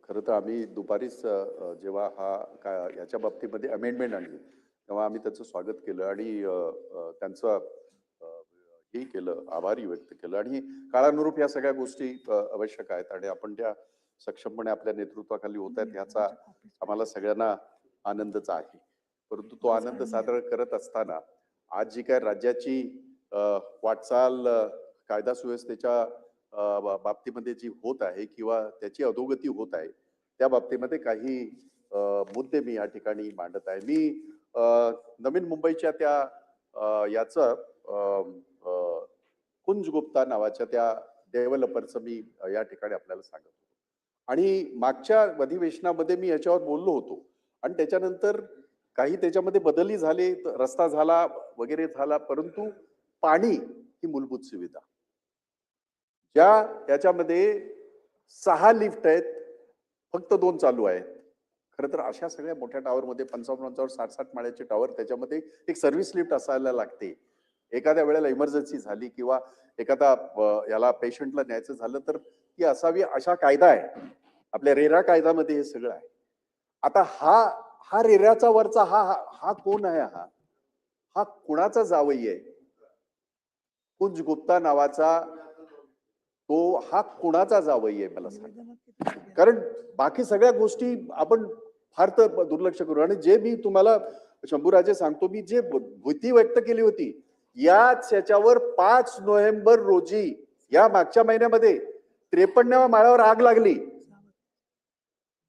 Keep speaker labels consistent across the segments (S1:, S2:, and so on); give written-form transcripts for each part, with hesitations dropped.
S1: खरं तर आम्ही दुपारीच जेव्हा याच्या बाबतीमध्ये अमेंडमेंट आणली तेव्हा आम्ही त्याचं स्वागत केलं आणि त्यांचं हे केलं, आभारी व्यक्त केलं आणि काळानुरूप या सगळ्या गोष्टी आवश्यक आहेत आणि आपण त्या सक्षमपणे आपल्या नेतृत्वाखाली होत आहेत ह्याचा आम्हाला सगळ्यांना आनंदच आहे. परंतु तो आनंद साजरा करत असताना आज जी काय राज्याची वाटचाल कायदा सुव्यवस्थेच्या बाबतीमध्ये जी होत आहे किंवा त्याची अधोगती होत आहे त्या बाबतीमध्ये काही मुद्दे मी या ठिकाणी मांडत आहे. मी नवीन मुंबईच्या त्या याचं कुंज गुप्ता नावाच्या त्या डेव्हलपरचं मी या ठिकाणी आपल्याला सांगत होतो आणि मागच्या अधिवेशनामध्ये मी याच्यावर बोललो होतो आणि त्याच्यानंतर काही त्याच्यामध्ये बदलही झाले, रस्ता झाला वगैरे झाला, परंतु पाणी ही मूलभूत सुविधा ज्या याच्यामध्ये 6 लिफ्ट आहेत, फक्त 2 चालू आहेत. खरं तर अशा सगळ्या मोठ्या टॉवरमध्ये 55 60 माळ्याचे टॉवर त्याच्यामध्ये एक सर्व्हिस लिफ्ट असायला लागते. एखाद्या वेळेला इमर्जन्सी झाली किंवा एखादा याला पेशंटला न्यायचं झालं तर ती असावी अशा कायदा आहे. आपल्या रेरा कायद्यामध्ये हे सगळं आहे. आता हा रेऱ्याचा वरचा हा कोण आहे? हा कुणाचा जावई आहे? कुंज गुप्ता नावाचा तो हा कुणाचा जावई आहे मला सांगा. कारण बाकी सगळ्या गोष्टी आपण फार तर दुर्लक्ष करू आणि जे मी तुम्हाला शंभूराजे सांगतो, मी जे भीती व्यक्त केली होती याच्यावर 5 नोव्हेंबर रोजी या मागच्या महिन्यामध्ये 53व्या माळ्यावर आग लागली.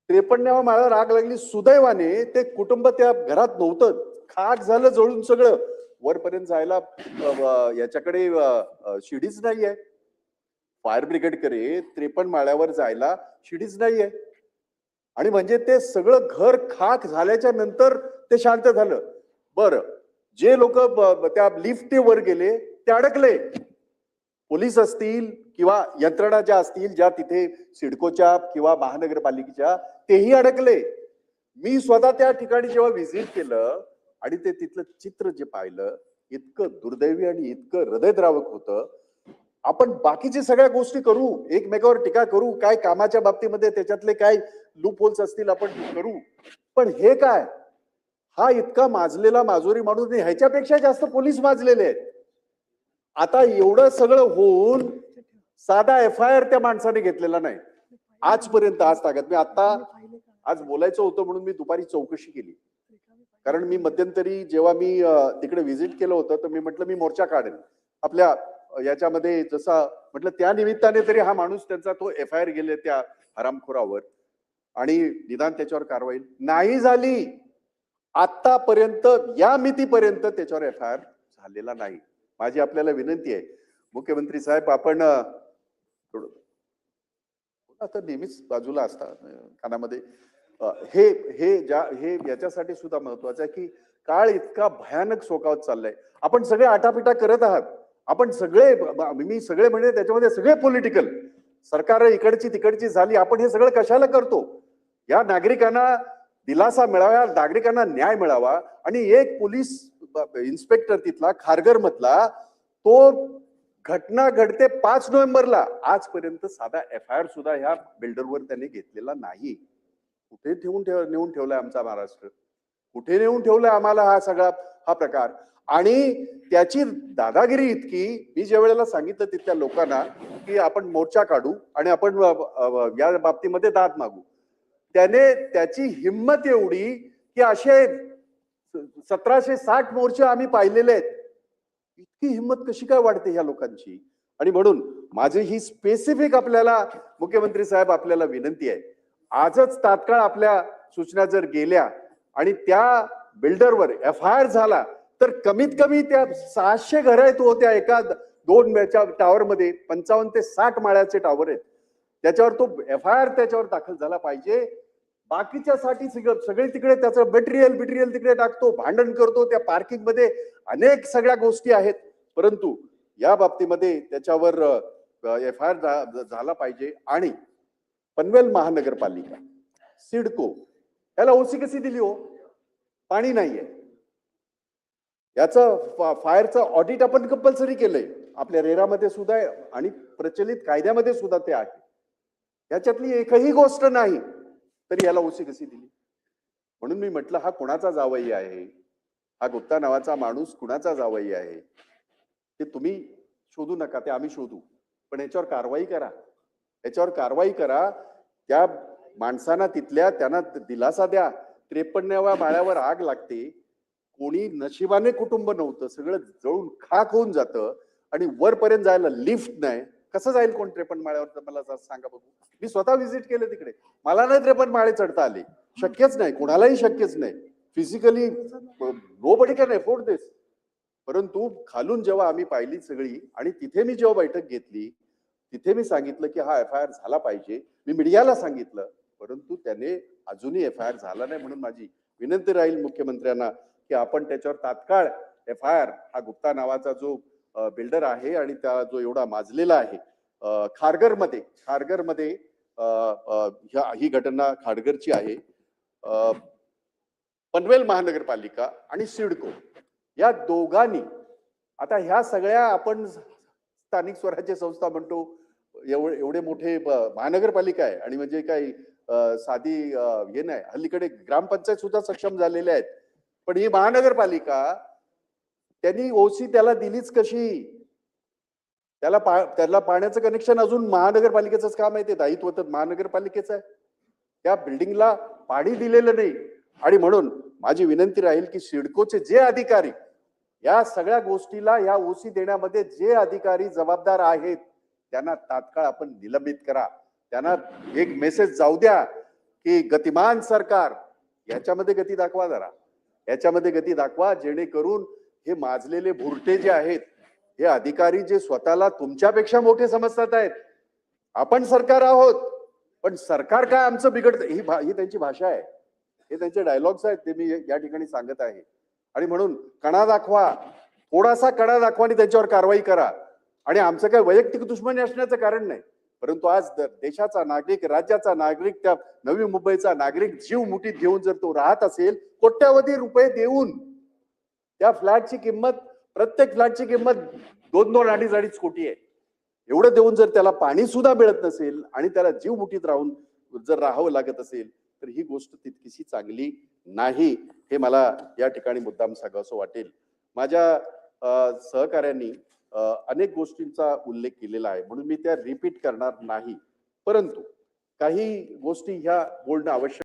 S1: 53व्या माळ्यावर आग लागली. सुदैवाने ते कुटुंब त्या घरात नव्हतं, खाक झालं जळून सगळं. वरपर्यंत जायला याच्याकडे शिडीच नाहीये. फायर ब्रिगेडकडे 53 माळ्यावर जायला शिडीच नाहीये आणि म्हणजे ते सगळं घर खाक झाल्याच्या नंतर ते शांत झालं. बरं, जे लोक त्या लिफ्ट वर गेले ते अडकले. पोलीस असतील किंवा यंत्रणा ज्या असतील ज्या तिथे सिडकोच्या किंवा महानगरपालिकेच्या, तेही अडकले. मी स्वतः त्या ठिकाणी जेव्हा व्हिजिट केलं आणि ते तिथलं चित्र जे पाहिलं, इतकं दुर्दैवी आणि इतकं हृदयद्रावक होतं. आपण बाकीच्या सगळ्या गोष्टी करू, एकमेकावर टीका करू, काय कामाच्या बाबतीमध्ये त्याच्यातले काय लूप होल्स असतील आपण करू, पण हे काय? हा इतका माजलेला माजोरी माणूस नाही, ह्याच्यापेक्षा जास्त पोलीस माजलेले आहेत. आता एवढं सगळं होऊन साधा FIR त्या माणसाने घेतलेला नाही आजपर्यंत. आज ताकद मी आता आज बोलायचं होतं म्हणून मी दुपारी चौकशी केली. कारण मी मध्यंतरी जेव्हा मी तिकडे व्हिजिट केलं होतं तर मी म्हटलं मी मोर्चा काढेन आपल्या याच्यामध्ये, जसा म्हटलं त्या निमित्ताने तरी हा माणूस त्यांचा तो FIR गेले त्या हरामखोरावर आणि निदान त्याच्यावर कारवाई नाही झाली. आतापर्यंत या मितीपर्यंत त्याच्यावर FIR झालेला नाही. माझी आपल्याला विनंती आहे मुख्यमंत्री साहेब, आपण आता नेहमीच बाजूला असतात कानामध्ये हे हे याच्यासाठी सुद्धा महत्वाचं आहे की काळ इतका भयानक सोकावत चाललाय. आपण सगळे आटापिटा करत आहात. आपण सगळे, मी सगळे म्हणजे त्याच्यामध्ये सगळे पॉलिटिकल, सरकार इकडची तिकडची झाली. आपण हे सगळं कशाला करतो? या नागरिकांना दिलासा मिळावा, नागरिकांना न्याय मिळावा. आणि एक पोलीस इन्स्पेक्टर तिथला खारघर मधला, तो घटना घडते 5 नोव्हेंबरला, आजपर्यंत साधा FIR सुद्धा ह्या बिल्डरवर त्यांनी घेतलेला नाही. कुठे नेऊन ठेवलाय आमचा महाराष्ट्र? कुठे नेऊन ठेवलाय आम्हाला हा सगळा हा प्रकार? आणि त्याची दादागिरी इतकी, मी ज्या वेळेला सांगितलं तिथल्या लोकांना की आपण मोर्चा काढू आणि आपण या बाबतीमध्ये दाद मागू, त्याने त्याची हिंमत एवढी की असे 1760 मोर्चे आम्ही पाहिलेले आहेत. इतकी हिंमत कशी काय वाढते ह्या लोकांची? आणि म्हणून माझी ही स्पेसिफिक आपल्याला मुख्यमंत्री साहेब आपल्याला विनंती आहे, आजच तात्काळ आपल्या सूचना जर गेल्या आणि त्या बिल्डरवर FIR झाला तर कमीत कमी त्या 600 घर आहेत हो, त्या एका 2 टॉवर मध्ये 55 ते 60 माळ्याचे टॉवर आहेत, त्याच्यावर तो FIR त्याच्यावर दाखल झाला पाहिजे. बाकीच्यासाठी सगळे तिकडे त्याचं मटेरियल तिकडे टाकतो, भांडण करतो त्या पार्किंग मध्ये, अनेक सगळ्या गोष्टी आहेत. परंतु या बाबतीमध्ये त्याच्यावर FIR झाला पाहिजे. आणि पनवेल महानगरपालिका, सिडको याला OC कशी दिली हो? पाणी नाहीये. याचं फायरचं ऑडिट आपण कंपल्सरी केलंय आपल्या रेरामध्ये सुद्धा आणि प्रचलित कायद्यामध्ये सुद्धा ते आहे. याच्यातली एकही गोष्ट नाही तरी याला ओसी कशी दिली? म्हणून मी म्हटलं हा कुणाचा जावई आहे, हा गुप्ता नावाचा माणूस कुणाचा जावई आहे ते तुम्ही शोधू नका, ते आम्ही शोधू, पण याच्यावर कारवाई करा. याच्यावर कारवाई करा. त्या माणसांना तिथल्या त्यांना दिलासा द्या. 53व्या माळ्यावर आग लागते, कोणी नशिबाने कुटुंब नव्हतं, सगळं जळून खाक होऊन जातं आणि वरपर्यंत जायला लिफ्ट नाही. कसं जाईल कोण 53 माळ्यावर? मला सांगा बघू. मी स्वतः व्हिजिट केलं तिकडे, मला नाही 53 माळे चढता आले. शक्यच नाही, कुणालाही शक्यच नाही. फिजिकली नोबडी कॅन अफोर्ड दिस. परंतु खालून जेव्हा आम्ही पाहिली सगळी आणि तिथे मी जेव्हा बैठक घेतली, तिथे मी सांगितलं की हा FIR झाला पाहिजे. मी मीडियाला सांगितलं, परंतु त्याने अजूनही FIR झाला नाही. म्हणून माझी विनंती राहील मुख्यमंत्र्यांना की आपण त्याच्यावर तात्काळ FIR, हा गुप्ता नावाचा जो बिल्डर आहे आणि त्या जो एवढा माजलेला आहे, खारघरमध्ये ही घटना खारघरची आहे. पनवेल महानगरपालिका आणि सिडको या दोघांनी, आता ह्या सगळ्या आपण स्थानिक स्वराज्य संस्था म्हणतो, एवढे मोठे महानगरपालिका आहे आणि म्हणजे काही साधी हे नाही. हल्लीकडे ग्रामपंचायत सुद्धा सक्षम झालेले आहेत, पण ही महानगरपालिका त्यांनी ओसी त्याला दिलीच कशी? त्याला पाण्याचं कनेक्शन अजून महानगरपालिकेचंच काम आहे, ते दायित्व तर महानगरपालिकेचं आहे. त्या बिल्डिंगला पाणी दिलेलं नाही. आणि म्हणून माझी विनंती राहील की सिडकोचे जे अधिकारी या सगळ्या गोष्टीला, या ओसी देण्यामध्ये जे अधिकारी जबाबदार आहेत, त्यांना तात्काळ आपण निलंबित करा. त्यांना एक मेसेज जाऊ द्या की गतिमान सरकार, याच्यामध्ये गती दाखवा जरा, याच्यामध्ये गती दाखवा, जेणेकरून हे माजलेले भुरटे जे आहेत, हे अधिकारी जे स्वतःला तुमच्यापेक्षा मोठे समजतात आहेत, आपण सरकार आहोत पण सरकार काय आमचं बिघडतं, ही त्यांची भाषा आहे, हे त्यांचे डायलॉग्स आहेत, ते मी या ठिकाणी सांगत आहे. आणि म्हणून कणा दाखवा, थोडासा कणा दाखवा आणि त्यांच्यावर कारवाई करा. आणि आमचं काय वैयक्तिक दुश्मनी असण्याचं कारण नाही, परंतु आज देशाचा नागरिक, राज्याचा नागरिक, त्या नवी मुंबईचा नागरिक जीव मुठीत घेऊन जर तो राहत असेल, कोट्यावधी रुपये देऊन, त्या फ्लॅटची किंमत, प्रत्येक फ्लॅटची किंमत 2-2, 2.5 कोटी आहे, एवढं देऊन जर त्याला पाणी सुद्धा मिळत नसेल आणि त्याला जीव मुठीत राहून जर राहावं लागत असेल, तर ही गोष्ट तितकीशी चांगली नाही, हे मला या ठिकाणी मुद्दाम सांगावंसं वाटेल. माझ्या सहकाऱ्यांनी अनेक गोष्टींचा उल्लेख केलेला आहे, म्हणून मी त्या रिपीट करणार नाही, परंतु काही गोष्टी ह्या बोलणं आवश्यक